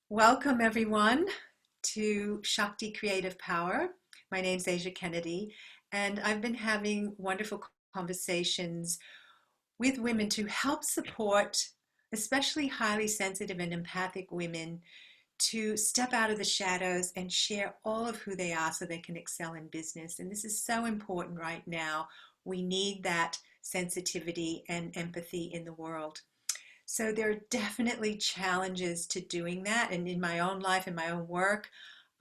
Welcome, everyone, to Shakti Creative Power. My name's Aesha Kennedy, and I've been having wonderful conversations with women to help support, especially highly sensitive and empathic women, to step out of the shadows and share all of who they are so they can excel in business. And this is so important right now. We need that sensitivity and empathy in the world. So there are definitely challenges to doing that. And in my own life, in my own work,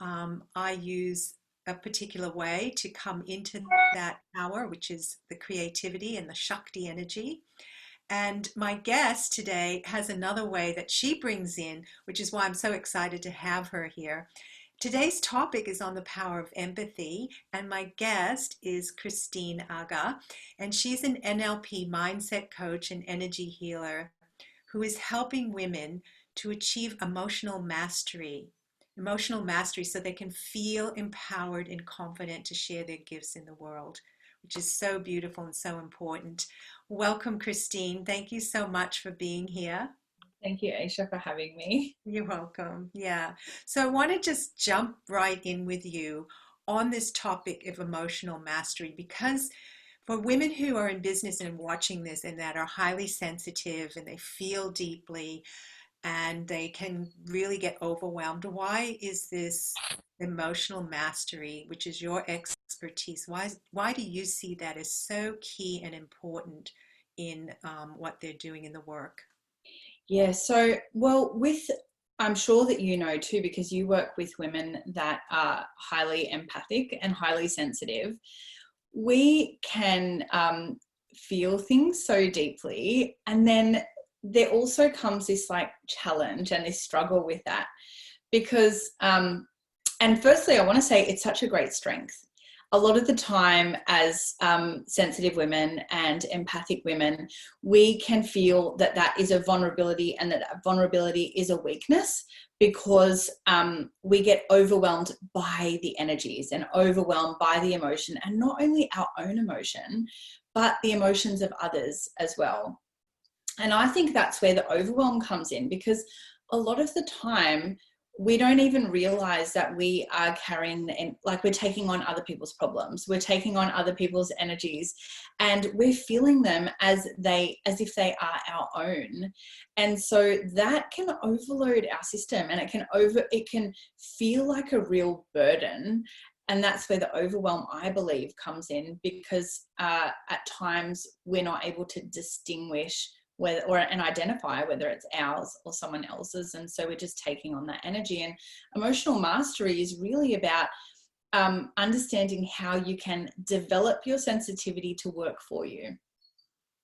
I use a particular way to come into that power, which is the creativity and the Shakti energy. And my guest today has another way that she brings in, which is why I'm so excited to have her here. Today's topic is on the power of empathy, and my guest is Christine Agha, and she's an NLP mindset coach and energy healer who is helping women to achieve emotional mastery so they can feel empowered and confident to share their gifts in the world, which is so beautiful and so important. Welcome, Christine. Thank you so much for being here. Thank you, Aisha, for having me. You're welcome. Yeah. So I want to just jump right in with you on this topic of emotional mastery because for women who are in business and watching this and that are highly sensitive and they feel deeply and they can really get overwhelmed, why is this emotional mastery, which is your expertise, why do you see that as so key and important in what they're doing in the work? Yeah, I'm sure that you know too, because you work with women that are highly empathic and highly sensitive. We can feel things so deeply. And then there also comes this like challenge and this struggle with that because, and firstly, I want to say it's such a great strength. A lot of the time as sensitive women and empathic women, we can feel that that is a vulnerability and that vulnerability is a weakness because we get overwhelmed by the energies and overwhelmed by the emotion, and not only our own emotion, but the emotions of others as well. And I think that's where the overwhelm comes in, because a lot of the time we don't even realize that we are carrying, like we're taking on other people's problems, we're taking on other people's energies, and we're feeling them as if they are our own. And so that can overload our system, and it can feel like a real burden. And that's where the overwhelm, I believe, comes in, because at times we're not able to distinguish and identify whether it's ours or someone else's. And so we're just taking on that energy. And emotional mastery is really about understanding how you can develop your sensitivity to work for you.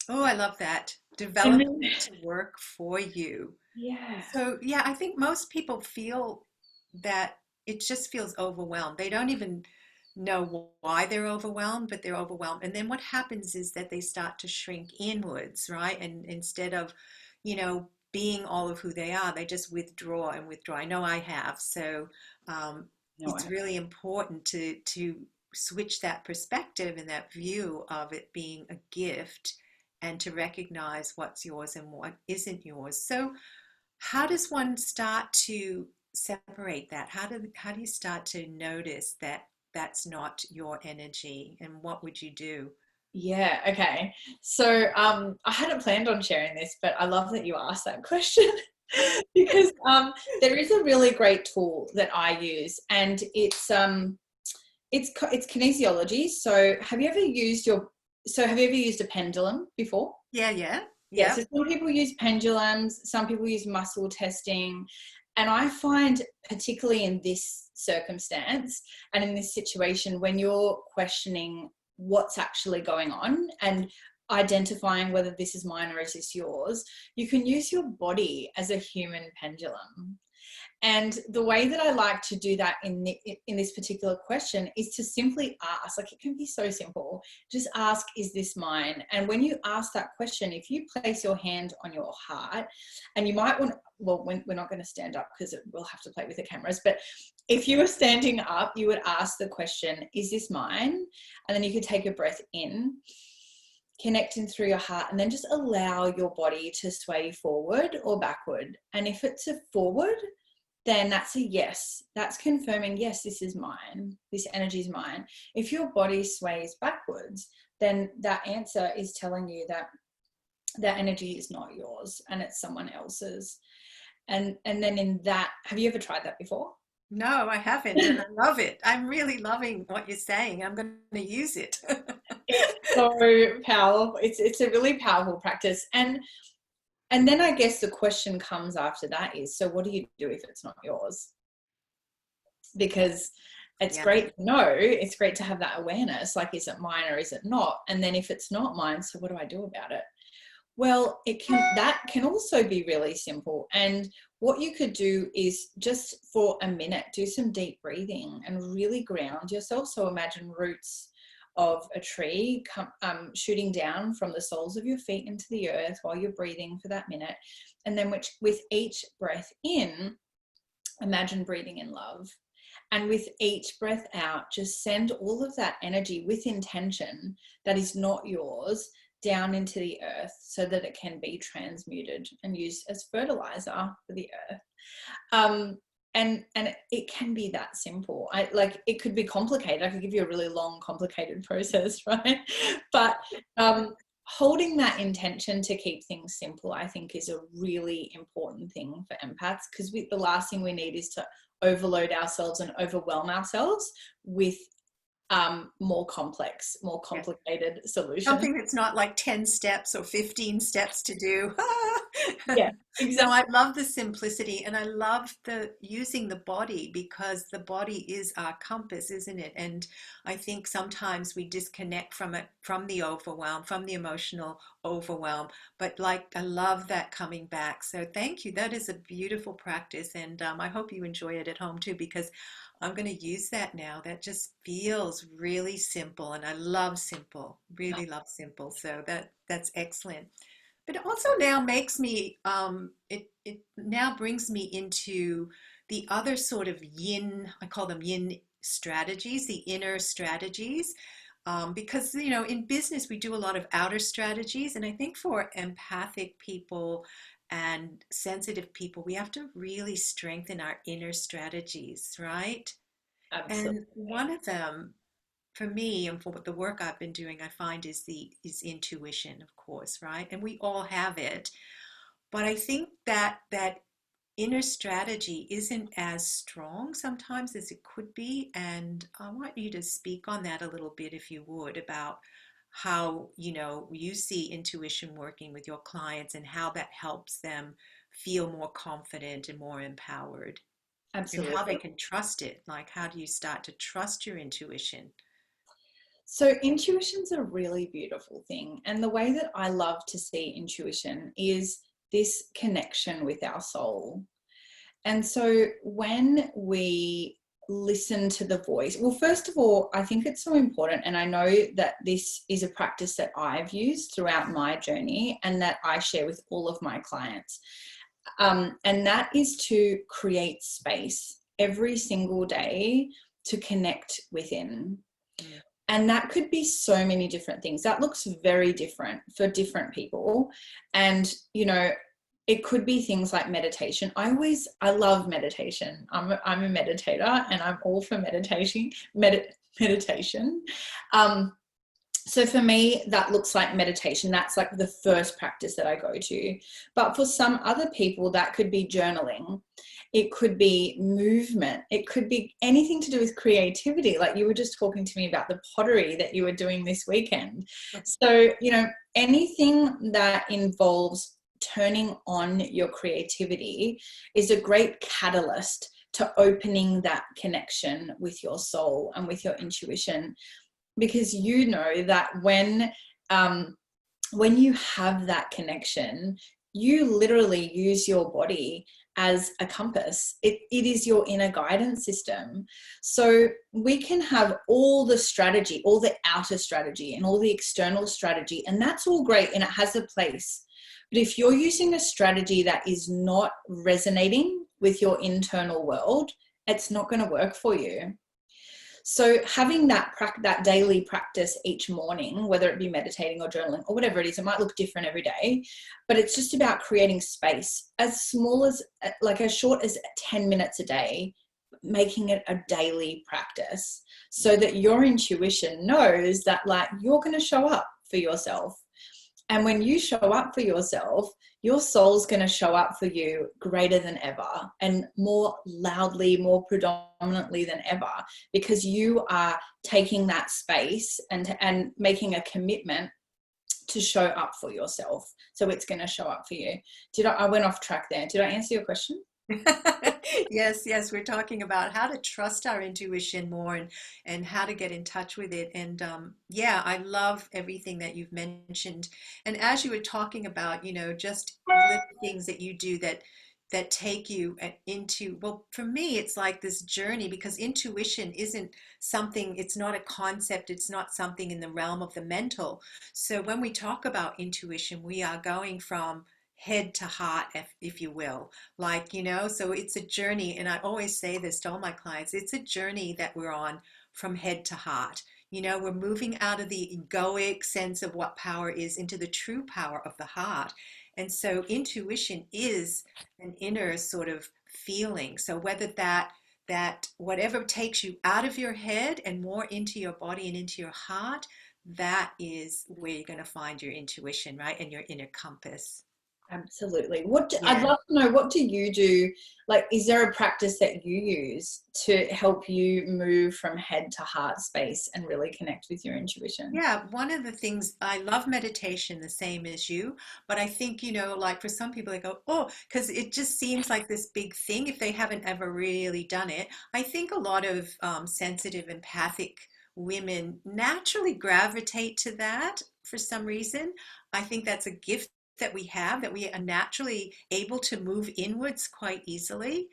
Oh, I love that. And Developing it to work for you. yeah. So, yeah, I think most people feel that it just feels overwhelmed. They don't even know why they're overwhelmed, but they're overwhelmed. And then what happens is that they start to shrink inwards, right? And instead of, being all of who they are, they just withdraw and withdraw. I know I have. So, No, it's really important to switch that perspective and that view of it being a gift and to recognize what's yours and what isn't yours. So, how does one start to separate that? How do you start to notice that that's not your energy, and what would you do? yeah, okay. So I hadn't planned on sharing this, but I love that you asked that question. Because there is a really great tool that I use, and it's kinesiology. So have you ever used a pendulum before? Yeah, yeah, Yeah, yeah. so some people use pendulums, some people use muscle testing. And I find, particularly in this circumstance and in this situation, when you're questioning what's actually going on and identifying whether this is mine or is this yours, you can use your body as a human pendulum. And the way that I like to do that in this particular question is to simply ask. Like, it can be so simple. Just ask, is this mine? And when you ask that question, if you place your hand on your heart, and you might want, well, we're not going to stand up because we'll have to play with the cameras, but if you were standing up, you would ask the question, is this mine? And then you could take a breath in, connecting through your heart, and then just allow your body to sway forward or backward. And if it's a forward, then that's a yes. That's confirming, yes, this is mine. This energy is mine. If your body sways backwards, then that answer is telling you that that energy is not yours and it's someone else's. And then in that, have you ever tried that before? No, I haven't, and I love it. I'm really loving what you're saying. I'm going to use it. It's so powerful. It's a really powerful practice. And then I guess the question comes after that is, so what do you do if it's not yours? Because it's Yeah. great to know, it's great to have that awareness, like, is it mine or is it not? And then if it's not mine, so what do I do about it? Well, that can also be really simple. And what you could do is just for a minute, do some deep breathing and really ground yourself. So imagine roots of a tree shooting down from the soles of your feet into the earth while you're breathing for that minute. And then with each breath in, imagine breathing in love. And with each breath out, just send all of that energy with intention that is not yours down into the earth so that it can be transmuted and used as fertilizer for the earth. And it can be that simple. It could be complicated. I could give you a really long, complicated process, right? But holding that intention to keep things simple, I think, is a really important thing for empaths, because the last thing we need is to overload ourselves and overwhelm ourselves with more complex, more complicated solutions. Something that's not like 10 steps or 15 steps to do. Yeah, No, exactly. I love the simplicity, and I love the using the body, because the body is our compass, isn't it? And I think sometimes we disconnect from it, from the overwhelm, from the emotional overwhelm. But like, I love that coming back. So thank you. That is a beautiful practice, and I hope you enjoy it at home too, because I'm going to use that now. That just feels really simple, and I love simple, really love simple. So that's excellent. But it also now makes me, it now brings me into the other sort of yin, I call them yin strategies, the inner strategies. Because, in business, we do a lot of outer strategies. And I think for empathic people and sensitive people, we have to really strengthen our inner strategies, right? And Absolutely. one of them, for me, and for the work I've been doing, I find is intuition, of course, right? And we all have it, but I think that inner strategy isn't as strong sometimes as it could be. And I want you to speak on that a little bit, if you would, about how you see intuition working with your clients and how that helps them feel more confident and more empowered, and how they Absolutely. can trust it. Like, how do you start to trust your intuition? So intuition's a really beautiful thing. And the way that I love to see intuition is this connection with our soul. And so when we listen to the voice, well, first of all, I think it's so important. And I know that this is a practice that I've used throughout my journey and that I share with all of my clients. And that is to create space every single day to connect within. Mm. And that could be so many different things. That looks very different for different people. And, it could be things like meditation. I love meditation. I'm a meditator and I'm all for meditation. So for me, that looks like meditation. That's like the first practice that I go to. But for some other people, that could be journaling. It could be movement. It could be anything to do with creativity. Like you were just talking to me about the pottery that you were doing this weekend. So, anything that involves turning on your creativity is a great catalyst to opening that connection with your soul and with your intuition. Because that when you have that connection, you literally use your body as a compass. It is your inner guidance system. So we can have all the strategy, all the outer strategy and all the external strategy, and that's all great and it has a place. But if you're using a strategy that is not resonating with your internal world, it's not going to work for you. So having that daily practice each morning, whether it be meditating or journaling or whatever it is, it might look different every day, but it's just about creating space as small as, like as short as 10 minutes a day, making it a daily practice so that your intuition knows that like you're going to show up for yourself. And when you show up for yourself, your soul's going to show up for you greater than ever and more loudly, more predominantly than ever, because you are taking that space and making a commitment to show up for yourself. So it's going to show up for you. I went off track there. Did I answer your question? Yes, we're talking about how to trust our intuition more and how to get in touch with it. And yeah, I love everything that you've mentioned. And as you were talking about, just little things that you do that take you into, well, for me, it's like this journey, because intuition isn't something, it's not a concept, it's not something in the realm of the mental. So when we talk about intuition, we are going from head to heart, if you will, like, so it's a journey. And I always say this to all my clients, it's a journey that we're on from head to heart. We're moving out of the egoic sense of what power is into the true power of the heart. And so intuition is an inner sort of feeling. So whether that whatever takes you out of your head and more into your body and into your heart, that is where you're going to find your intuition, right? And your inner compass. Absolutely. I'd Yeah. love to know, what do you do? Like, is there a practice that you use to help you move from head to heart space and really connect with your intuition? Yeah, one of the things, I love meditation the same as you, but I think, like for some people, they go, oh, because it just seems like this big thing if they haven't ever really done it. I think a lot of sensitive, empathic women naturally gravitate to that for some reason. I think that's a gift that we have, that we are naturally able to move inwards quite easily.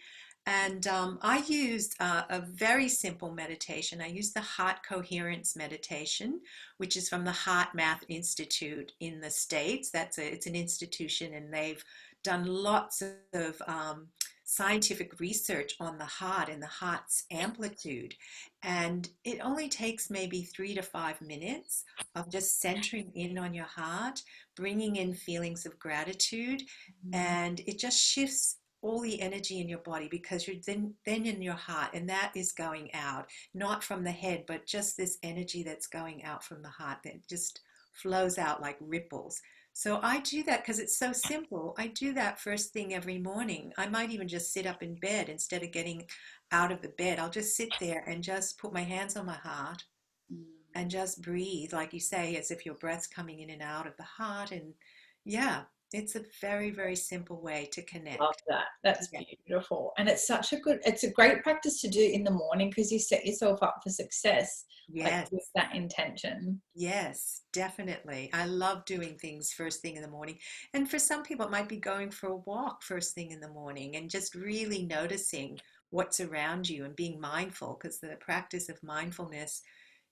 And I used a very simple meditation. I used the Heart Coherence meditation, which is from the Heart Math Institute in the States. It's an institution, and they've done lots of scientific research on the heart and the heart's amplitude. And it only takes maybe 3 to 5 minutes of just centering in on your heart, bringing in feelings of gratitude, and it just shifts all the energy in your body, because you're then in your heart, and that is going out, not from the head, but just this energy that's going out from the heart that just flows out like ripples. So I do that because it's so simple. I do that first thing every morning. I might even just sit up in bed instead of getting out of the bed. I'll just sit there and just put my hands on my heart and just breathe, like you say, as if your breath's coming in and out of the heart. And yeah, it's a very, very simple way to Love connect. that. That's Yeah. beautiful. And it's a great practice to do in the morning, because you set yourself up for success, like Yes. with that intention. Yes, definitely. I love doing things first thing in the morning. And for some people, it might be going for a walk first thing in the morning and just really noticing what's around you and being mindful, because the practice of mindfulness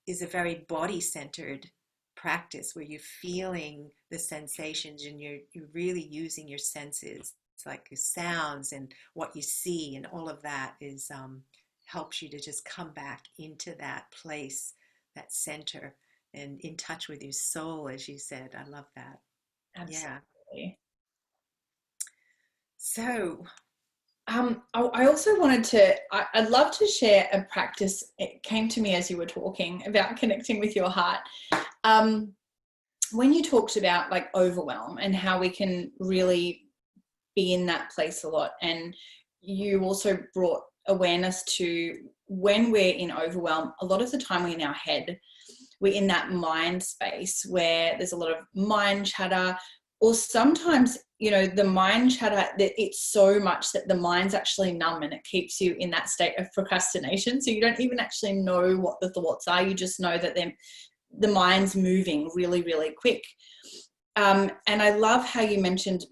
is a very body centered practice where you're feeling the sensations and you're really using your senses. It's like your sounds and what you see, and all of that is helps you to just come back into that place, that center, and in touch with your soul, as you said. I love that. Yeah. Absolutely. So, I also wanted to, I'd love to share a practice. It came to me as you were talking about connecting with your heart. Um, when you talked about like overwhelm and how we can really be in that place a lot, and you also brought awareness to when we're in overwhelm, a lot of the time we're in our head, we're in that mind space where there's a lot of mind chatter, or sometimes, the mind chatter, that it's so much that the mind's actually numb and it keeps you in that state of procrastination. So you don't even actually know what the thoughts are. You just know that the mind's moving really, really quick. And I love how you mentioned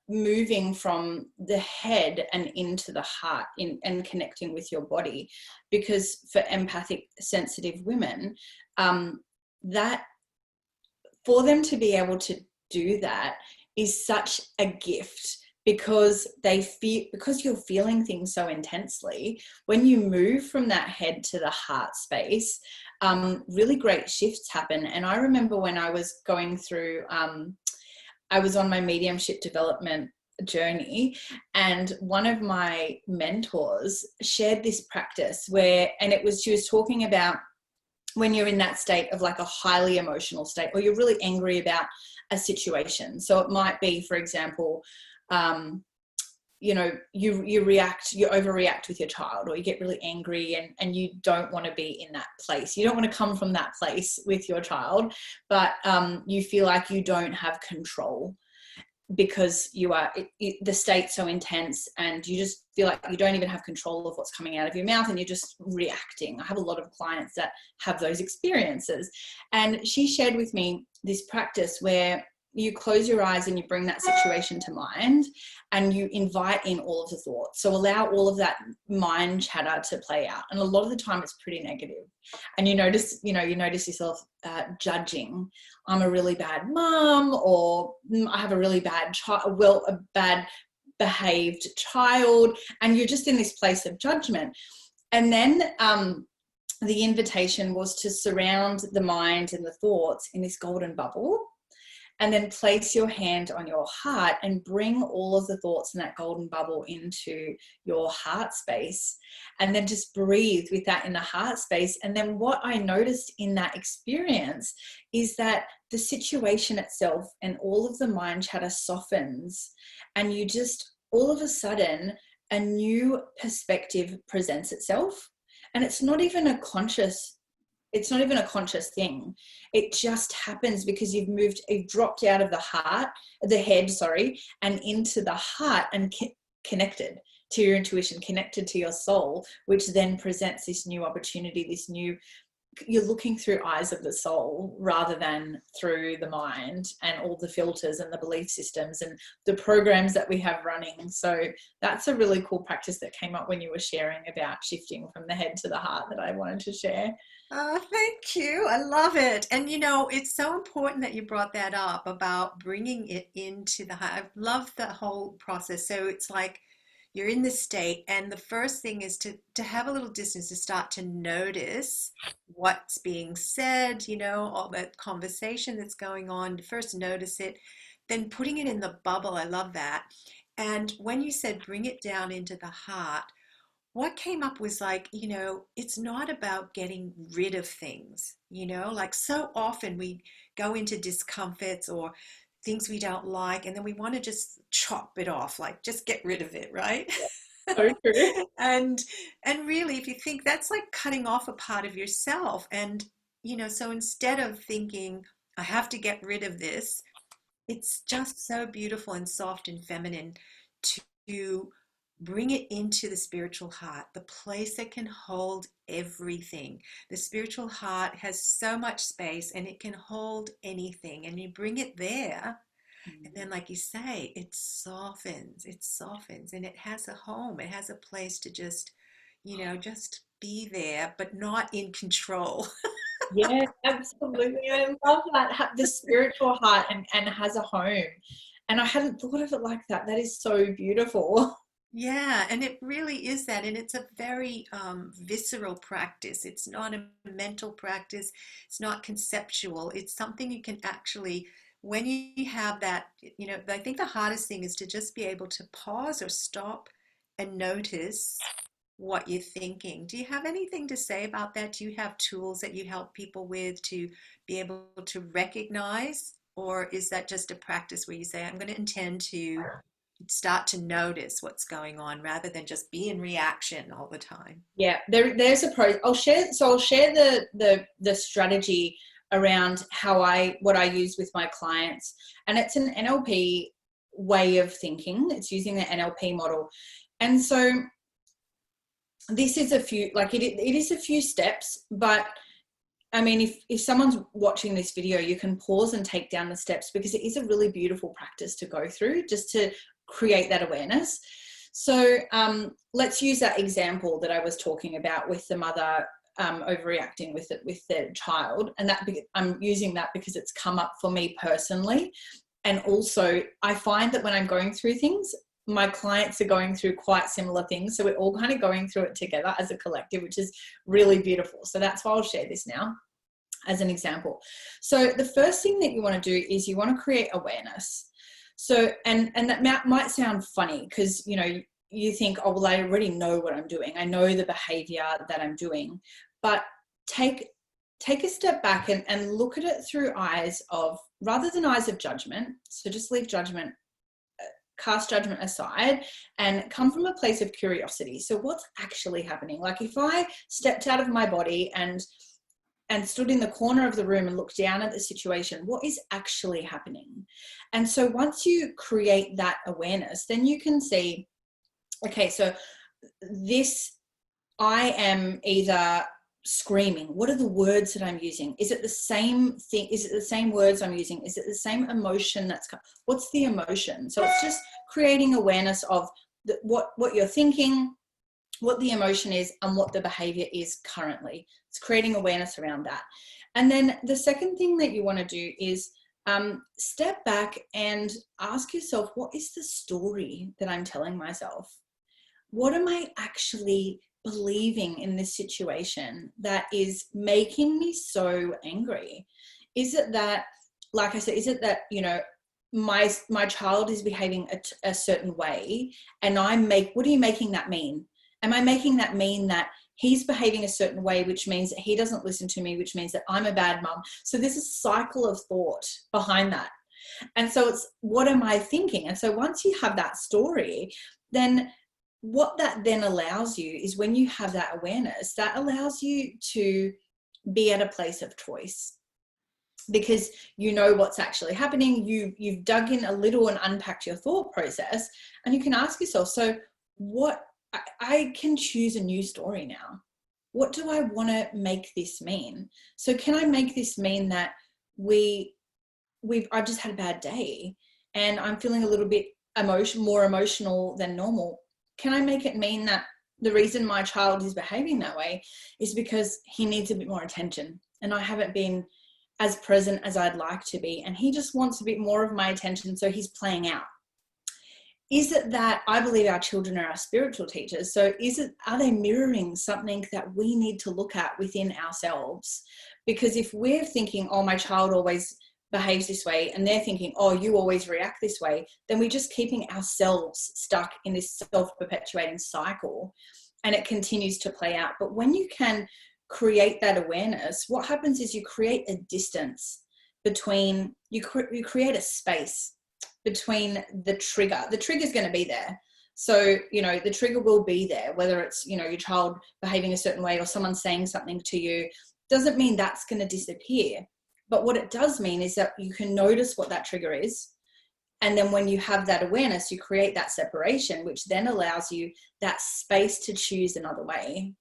moving from the head and into the heart and connecting with your body, because for empathic, sensitive women, that for them to be able to do that is such a gift, because because you're feeling things so intensely. When you move from that head to the heart space, really great shifts happen. And I remember when I was going through, I was on my mediumship development journey, and one of my mentors shared this practice she was talking about when you're in that state of like a highly emotional state, or you're really angry about a situation. So it might be, for example, you overreact with your child, or you get really angry and you don't want to be in that place. You don't want to come from that place with your child, but you feel like you don't have control because the state's so intense, and you just feel like you don't even have control of what's coming out of your mouth, and you're just reacting. I have a lot of clients that have those experiences. And she shared with me this practice where you close your eyes and you bring that situation to mind, and you invite in all of the thoughts. So allow all of that mind chatter to play out. And a lot of the time it's pretty negative. And you notice yourself judging. I'm a really bad mom, or I have a really bad a bad behaved child. And you're just in this place of judgment. And then the invitation was to surround the mind and the thoughts in this golden bubble. And then place your hand on your heart and bring all of the thoughts in that golden bubble into your heart space. And then just breathe with that in the heart space. And then what I noticed in that experience is that the situation itself and all of the mind chatter softens. And you just, all of a sudden, a new perspective presents itself. And it's not even a conscious thing. It just happens because you've dropped out of the head, and into the heart, and connected to your intuition, connected to your soul, which then presents this new opportunity, you're looking through eyes of the soul rather than through the mind and all the filters and the belief systems and the programs that we have running. So that's a really cool practice that came up when you were sharing about shifting from the head to the heart that I wanted to share. Oh, thank you. I love it. And it's so important that you brought that up about bringing it into the heart. I love the whole process. So it's like you're in this state, and the first thing is to have a little distance, to start to notice what's being said, all that conversation that's going on. First notice it, then putting it in the bubble. I love that. And when you said bring it down into the heart, what came up was like, it's not about getting rid of things, like so often we go into discomforts or things we don't like, and then we want to just chop it off, like just get rid of it, right? So true. and and really, if you think, that's like cutting off a part of yourself. And so instead of thinking I have to get rid of this, it's just so beautiful and soft and feminine to bring it into the spiritual heart, the place that can hold everything. The spiritual heart has so much space, and it can hold anything. And you bring it there, and then, like you say, it softens, and it has a home. It has a place to just be there, but not in control. Yeah, absolutely. I love that. The spiritual heart and has a home. And I hadn't thought of it like that. That is so beautiful. Yeah, and it really is that. And it's a very visceral practice. It's not a mental practice. It's not conceptual. It's something you can actually, when you have that, I think the hardest thing is to just be able to pause or stop and notice what you're thinking. Do you have anything to say about that? Do you have tools that you help people with to be able to recognize? Or is that just a practice where you say, I'm going to intend to start to notice what's going on rather than just be in reaction all the time? Yeah, there's a pro. I'll share the strategy around what I use with my clients, and it's an NLP way of thinking. It's using the NLP model. And so this is it is a few steps, but I mean, if someone's watching this video, you can pause and take down the steps, because it is a really beautiful practice to go through just to create that awareness. So let's use that example that I was talking about with the mother overreacting with their child, and that I'm using that because it's come up for me personally. And also I find that when I'm going through things, my clients are going through quite similar things. So we're all kind of going through it together as a collective, which is really beautiful. So that's why I'll share this now as an example. So the first thing that you want to do is you want to create awareness. So, and that might sound funny because, you know, you think, oh, well, I already know what I'm doing. I know the behavior that I'm doing, but take a step back and look at it through eyes of, rather than eyes of judgment. So just leave judgment, cast judgment aside, and come from a place of curiosity. So what's actually happening? Like if I stepped out of my body and stood in the corner of the room and looked down at the situation, what is actually happening? And so once you create that awareness, then you can see, okay, so this, I am either screaming. What are the words that I'm using? Is it the same thing? Is it the same words I'm using? Is it the same emotion what's the emotion? So it's just creating awareness of what you're thinking, what the emotion is, and what the behavior is currently. It's creating awareness around that. And then the second thing that you want to do is step back and ask yourself, what is the story that I'm telling myself? What am I actually believing in this situation that is making me so angry? Is it that, like I said, is it that, you know, my child is behaving a certain way, and what are you making that mean? Am I making that mean that he's behaving a certain way, which means that he doesn't listen to me, which means that I'm a bad mum? So there's a cycle of thought behind that. And so it's, what am I thinking? And so once you have that story, then what that then allows you is, when you have that awareness, that allows you to be at a place of choice, because you know what's actually happening. You've dug in a little and unpacked your thought process, and you can ask yourself, so what, I can choose a new story now. What do I want to make this mean? So can I make this mean that I've just had a bad day and I'm feeling a little bit more emotional than normal? Can I make it mean that the reason my child is behaving that way is because he needs a bit more attention and I haven't been as present as I'd like to be, and he just wants a bit more of my attention, so he's playing out? Is it that I believe our children are our spiritual teachers? So are they mirroring something that we need to look at within ourselves? Because if we're thinking, oh, my child always behaves this way, and they're thinking, oh, you always react this way, then we're just keeping ourselves stuck in this self-perpetuating cycle, and it continues to play out. But when you can create that awareness, what happens is you create a distance between, you create a space between the trigger. The trigger is going to be there. So, you know, the trigger will be there, whether it's, you know, your child behaving a certain way or someone saying something to you, doesn't mean that's going to disappear. But what it does mean is that you can notice what that trigger is. And then when you have that awareness, you create that separation, which then allows you that space to choose another way.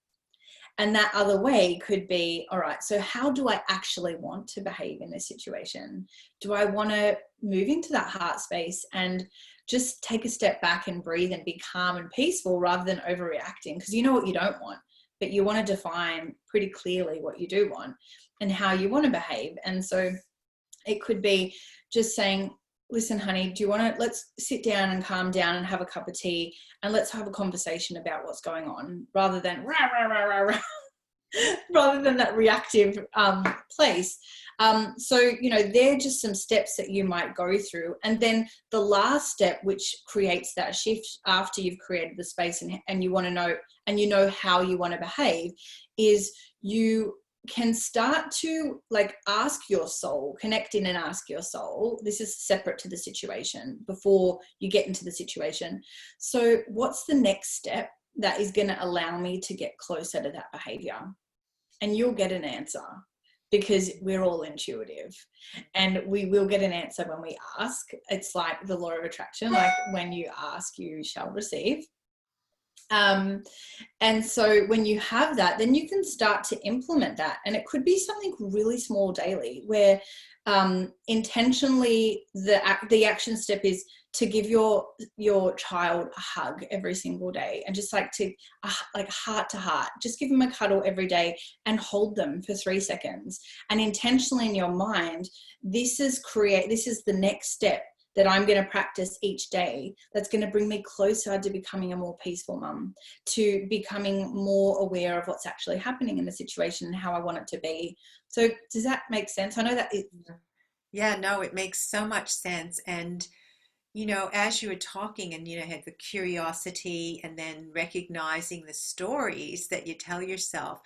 And that other way could be, all right, so how do I actually want to behave in this situation? Do I want to move into that heart space and just take a step back and breathe and be calm and peaceful rather than overreacting? Because you know what you don't want, but you want to define pretty clearly what you do want and how you want to behave. And so it could be just saying, listen, honey, do you want to, let's sit down and calm down and have a cup of tea and let's have a conversation about what's going on, rather than rah, rah, rah, rah, rah, rather than that reactive place. So, you know, they're just some steps that you might go through. And then the last step, which creates that shift after you've created the space and you want to know, and you know how you want to behave, is you can start to like ask your soul, connect in and ask your soul. This is separate to the situation before you get into the situation. So what's the next step that is going to allow me to get closer to that behavior? And you'll get an answer, because we're all intuitive and we will get an answer when we ask. It's like the law of attraction, like when you ask, you shall receive. And so when you have that, then you can start to implement that. And it could be something really small daily, where intentionally the action step is to give your child a hug every single day, and just like to like heart to heart, just give them a cuddle every day and hold them for 3 seconds. And intentionally in your mind, this is the next step that I'm going to practice each day that's going to bring me closer to becoming a more peaceful mum, to becoming more aware of what's actually happening in the situation and how I want it to be. So does that make sense? I know that it, Yeah, no, it makes so much sense. And as you were talking and, had the curiosity and then recognizing the stories that you tell yourself.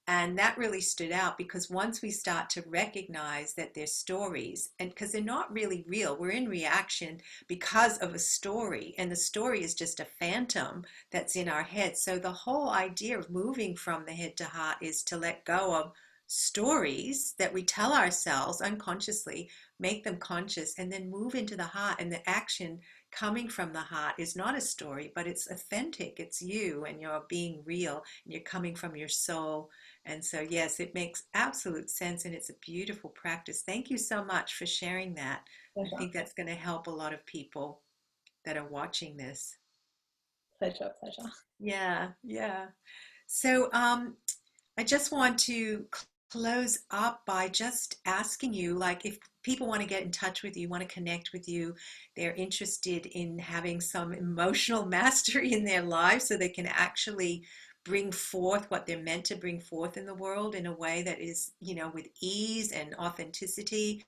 And that really stood out because once we start to recognize that they're stories, and because they're not really real, we're in reaction because of a story, and the story is just a phantom that's in our head. So the whole idea of moving from the head to heart is to let go of stories that we tell ourselves unconsciously, make them conscious, and then move into the heart. And the action coming from the heart is not a story, but it's authentic. It's you, and you're being real, and you're coming from your soul. And so, yes, it makes absolute sense, and it's a beautiful practice. Thank you so much for sharing that. I pleasure, think that's going to help a lot of people that are watching this. pleasure, pleasure. Yeah, yeah. So, I just want to close up by just asking you, like, if people want to get in touch with you, want to connect with you, they're interested in having some emotional mastery in their lives so they can actually bring forth what they're meant to bring forth in the world in a way that is, with ease and authenticity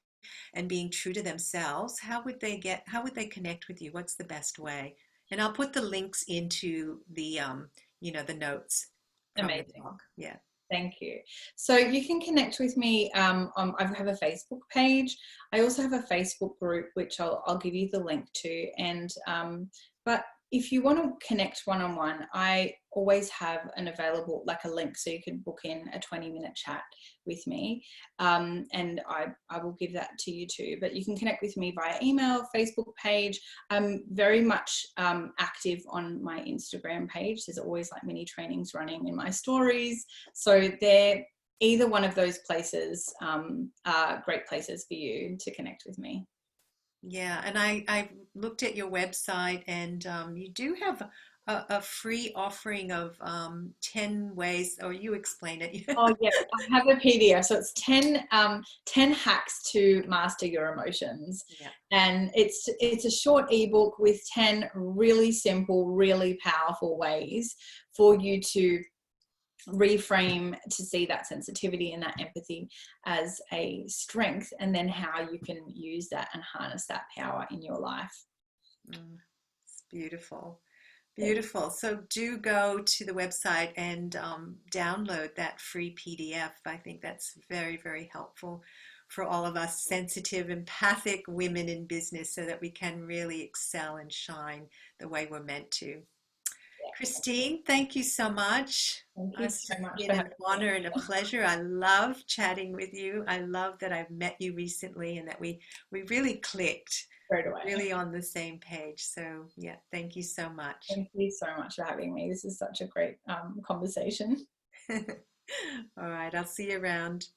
and being true to themselves. How would they connect with you? What's the best way? And I'll put the links into the notes from the Amazing. talk. Yeah. Thank you. So you can connect with me. I have a Facebook page. I also have a Facebook group, which I'll give you the link to. And but if you want to connect one-on-one, I always have an available, like a link, so you can book in a 20-minute chat with me. And I will give that to you too. But you can connect with me via email, Facebook page. I'm very much active on my Instagram page. There's always like mini trainings running in my stories. So they're either one of those places are great places for you to connect with me. Yeah, and I looked at your website, and you do have a free offering of 10 ways, or you explain it. Oh yeah, I have a PDF. So it's 10 hacks to master your emotions. Yeah. And it's a short ebook with 10 really simple, really powerful ways for you to reframe, to see that sensitivity and that empathy as a strength, and then how you can use that and harness that power in your life. Mm, it's beautiful. Beautiful. So do go to the website and download that free PDF. I think that's very, very helpful for all of us sensitive, empathic women in business so that we can really excel and shine the way we're meant to. Christine, thank you so much. Thank you It's so much been for an having me. honor and a pleasure. I love chatting with you. I love that I've met you recently and that we really clicked, Straight away. really on the same page. So yeah, thank you so much. Thank you so much for having me. This is such a great conversation. All right, I'll see you around.